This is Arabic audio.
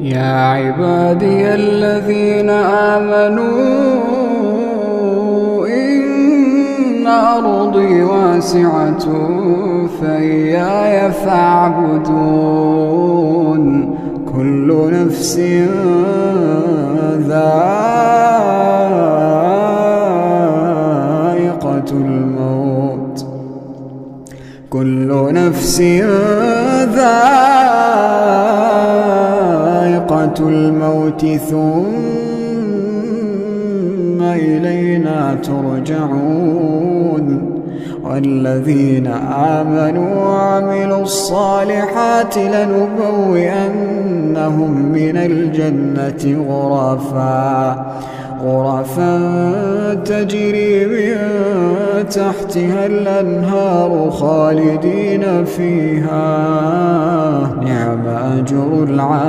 يا عبادي الذين آمنوا إن أرضي واسعة فإياي فاعبدون كل نفس ذائقة الموت كل نفس ذائقة الموت ثم إلينا ترجعون والذين آمنوا وعملوا الصالحات لنبوئنهم من الجنة غرفا تجري من تحتها الأنهار خالدين فيها نعم أجر العاملين.